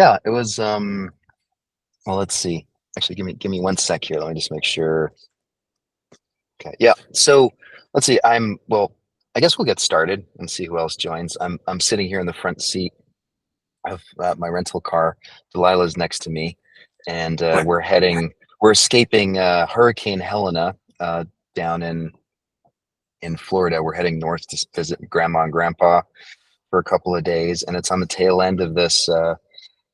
Yeah, it was well, let's see. Actually, give me one sec here. Let me just make sure. Okay. Yeah. So let's see. Well, I guess we'll get started and see who else joins. I'm sitting here in the front seat of my rental car. Delilah's next to me, and we're escaping Hurricane Helena down in Florida. We're heading north to visit Grandma and Grandpa for a couple of days, and it's on the tail end of this.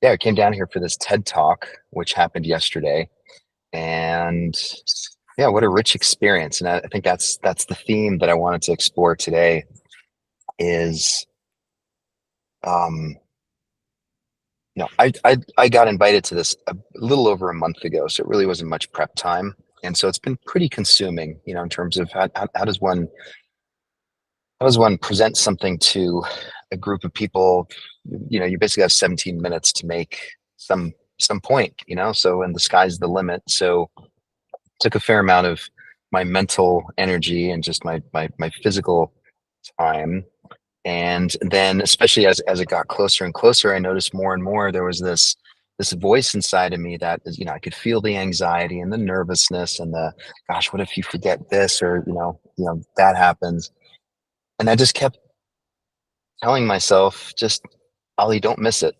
Yeah, I came down here for this TED Talk, which happened yesterday, and yeah, what a rich experience. And I think that's the theme that I wanted to explore today is um I got invited to this a little over a month ago, so it really wasn't much prep time. And so it's been pretty consuming, in terms of how does one present something to a group of people. You basically have 17 minutes to make some point, so, and the sky's the limit. So took a fair amount of my mental energy and just my physical time. And then, especially as it got closer and closer, I noticed more and more there was this voice inside of me that is, I could feel the anxiety and the nervousness and the, gosh, what if you forget this, or that happens. And I just kept telling myself, just, Ollie, don't miss it,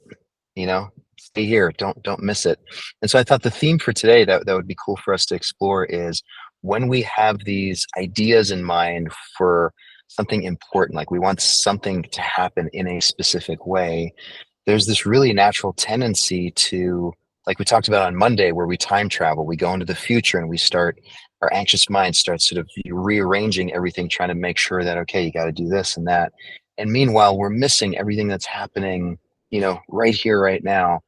you know, stay here, don't miss it. And so I thought the theme for today that would be cool for us to explore is when we have these ideas in mind for something important, like we want something to happen in a specific way, there's this really natural tendency to, like we talked about on Monday, where we time travel, we go into the future and we start, our anxious mind starts sort of rearranging everything, trying to make sure that, okay, you got to do this and that. And meanwhile, we're missing everything that's happening, right here, right now.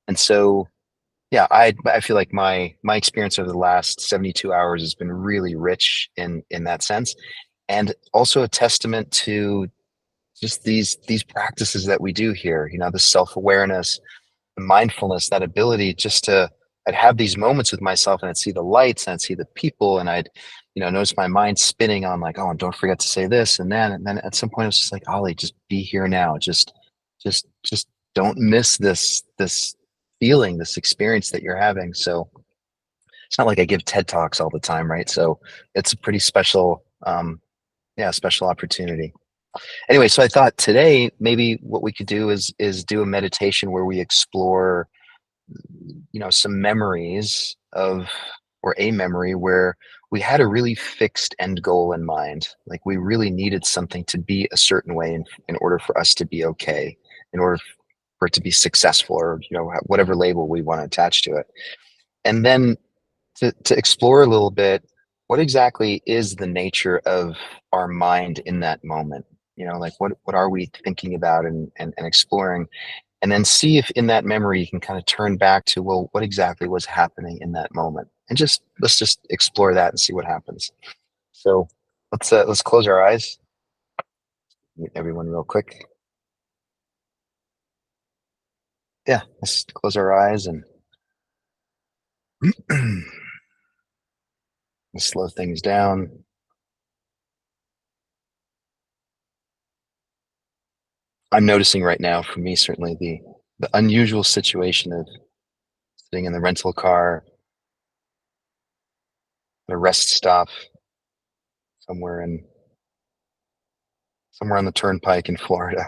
And so, yeah, I feel like my experience over the last 72 hours has been really rich in that sense, and also a testament to just these practices that we do here. The self-awareness, the mindfulness, that ability just to, I'd have these moments with myself and I'd see the lights and I'd see the people and I'd, notice my mind spinning on like, oh, and don't forget to say this and then, and then at some point it's just like, Ollie, just be here now. Just don't miss this feeling, this experience that you're having. So it's not like I give TED Talks all the time, right? So it's a pretty special, yeah, special opportunity. Anyway, so I thought today maybe what we could do is do a meditation where we explore, some memories of, or a memory where we had a really fixed end goal in mind. Like we really needed something to be a certain way in order for us to be okay, in order for it to be successful, or whatever label we want to attach to it. And then to explore a little bit, what exactly is the nature of our mind in that moment? Like what are we thinking about and exploring? And then see if in that memory you can kind of turn back to, well, what exactly was happening in that moment? And let's just explore that and see what happens. So let's close our eyes. Meet everyone real quick. Yeah, let's close our eyes and slow things down. I'm noticing right now, for me, certainly the unusual situation of sitting in the rental car at a rest stop somewhere in somewhere on the turnpike in Florida.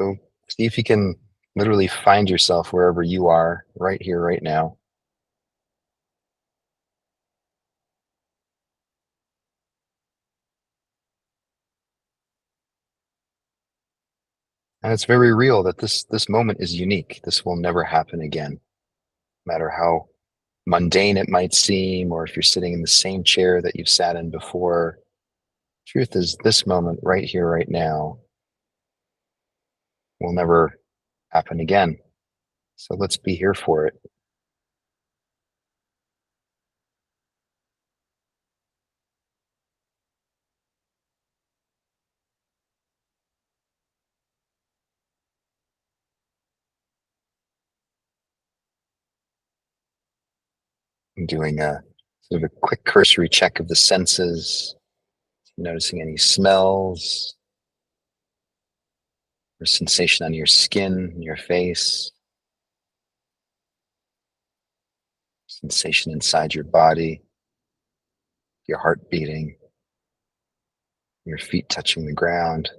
So see if you can literally find yourself wherever you are right here, right now. And it's very real that this moment is unique. This will never happen again, no matter how mundane it might seem, or if you're sitting in the same chair that you've sat in before. Truth is, this moment right here, right now, will never happen again. So let's be here for it. I'm doing a sort of a quick cursory check of the senses, noticing any smells, or sensation on your skin, your face, sensation inside your body, your heart beating, your feet touching the ground,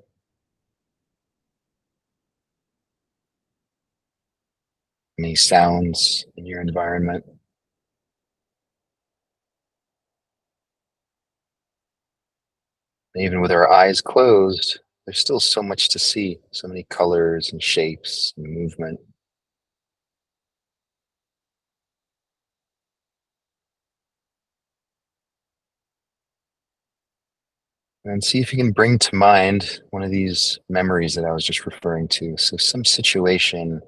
any sounds in your environment. And even with our eyes closed, there's still so much to see, so many colors and shapes and movement. And see if you can bring to mind one of these memories that I was just referring to. So, some situation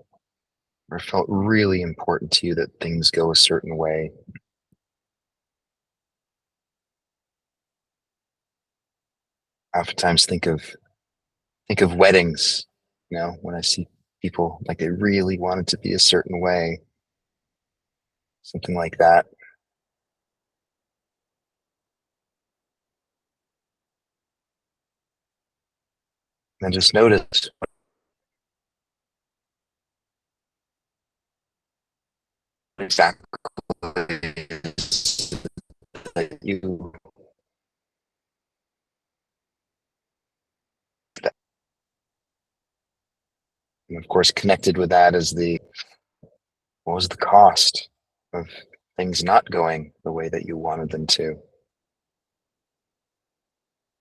where it felt really important to you that things go a certain way. I oftentimes think of weddings, when I see people like they really want it to be a certain way, something like that. And just notice exactly that you, and of course, connected with that is what was the cost of things not going the way that you wanted them to?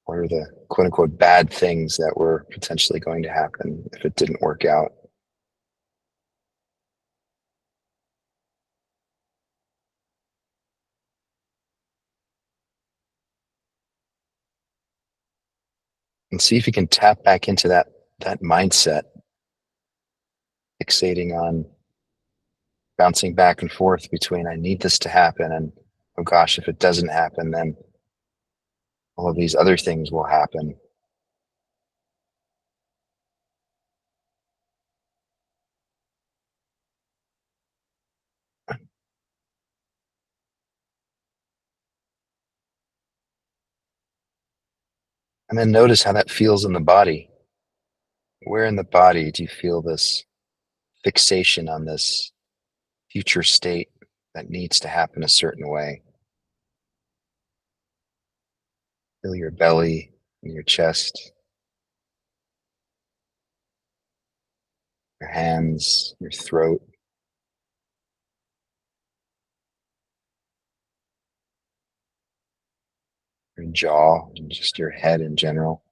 What are the quote unquote bad things that were potentially going to happen if it didn't work out? And see if you can tap back into that mindset, fixating on bouncing back and forth between I need this to happen and oh gosh, if it doesn't happen, then all of these other things will happen. And then notice how that feels in the body. Where in the body do you feel this fixation on this future state that needs to happen a certain way? Feel your belly and your chest, your hands, your throat, your jaw, and just your head in general.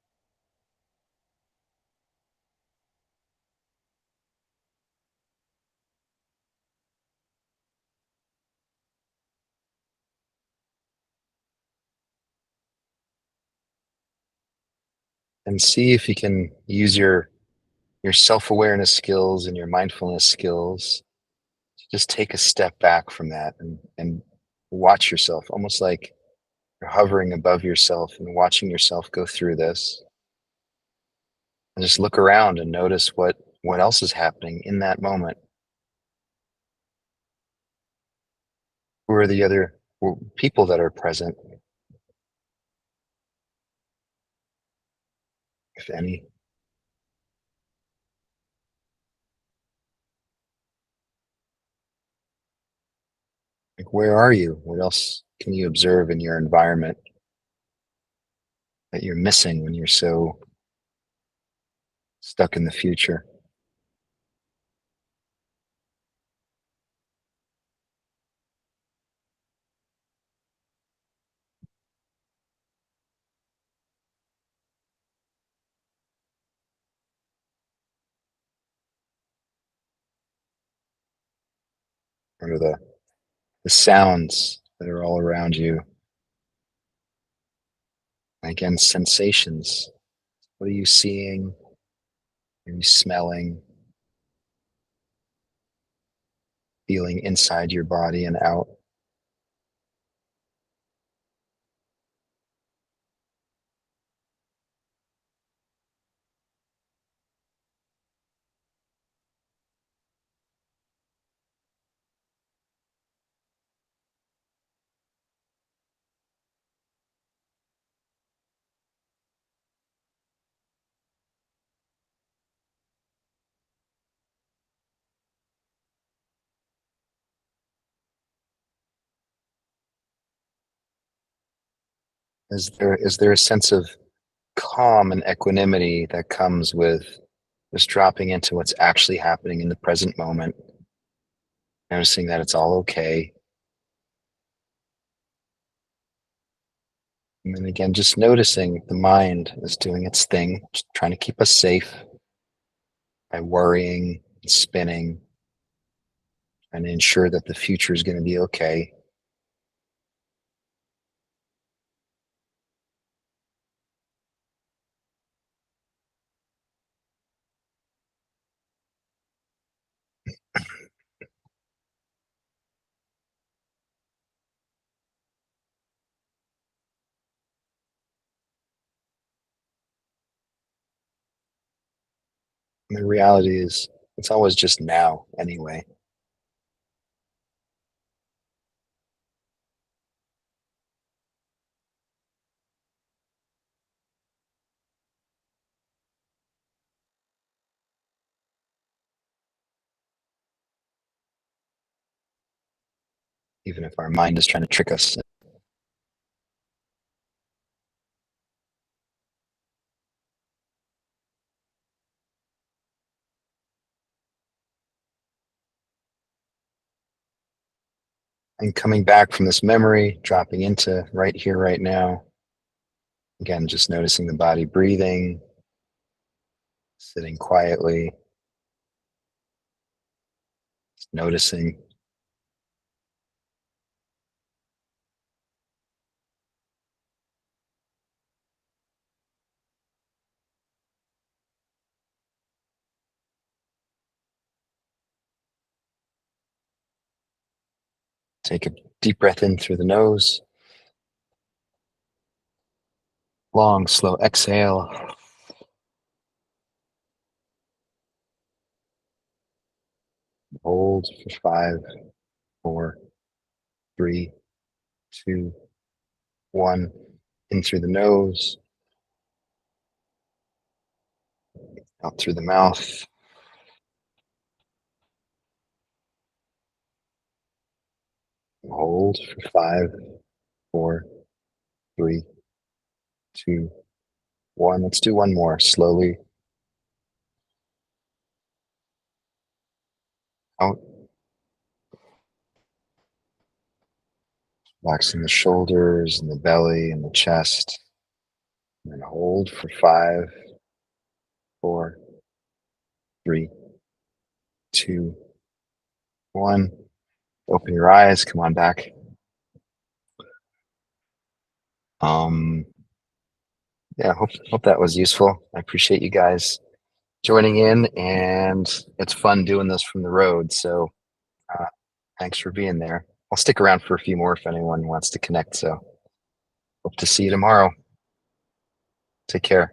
And see if you can use your self-awareness skills and your mindfulness skills to just take a step back from that and watch yourself almost like you're hovering above yourself and watching yourself go through this, and just look around and notice what else is happening in that moment. Who are the other people that are present, if any? Like, where are you? What else can you observe in your environment that you're missing when you're so stuck in the future? What are the sounds that are all around you? Again, sensations. What are you seeing? Are you smelling, feeling inside your body and out? Is there a sense of calm and equanimity that comes with just dropping into what's actually happening in the present moment, noticing that it's all okay. And then again, just noticing the mind is doing its thing, just trying to keep us safe by worrying, spinning, and ensure that the future is going to be okay. And the reality is, it's always just now anyway. Even if our mind is trying to trick us. And coming back from this memory, dropping into right here, right now. Again, just noticing the body breathing, sitting quietly, noticing. Take a deep breath in through the nose, long, slow exhale. Hold for 5, 4, 3, 2, 1. In through the nose, out through the mouth. Hold for 5, 4, 3, 2, 1. Let's do one more slowly. Out, relaxing the shoulders and the belly and the chest. And then hold for 5, 4, 3, 2, 1. Open your eyes. Come on back. Um, yeah, hope that was useful. I appreciate you guys joining in, and it's fun doing this from the road. So uh, thanks for being there. I'll stick around for a few more if anyone wants to connect. So hope to see you tomorrow. Take care.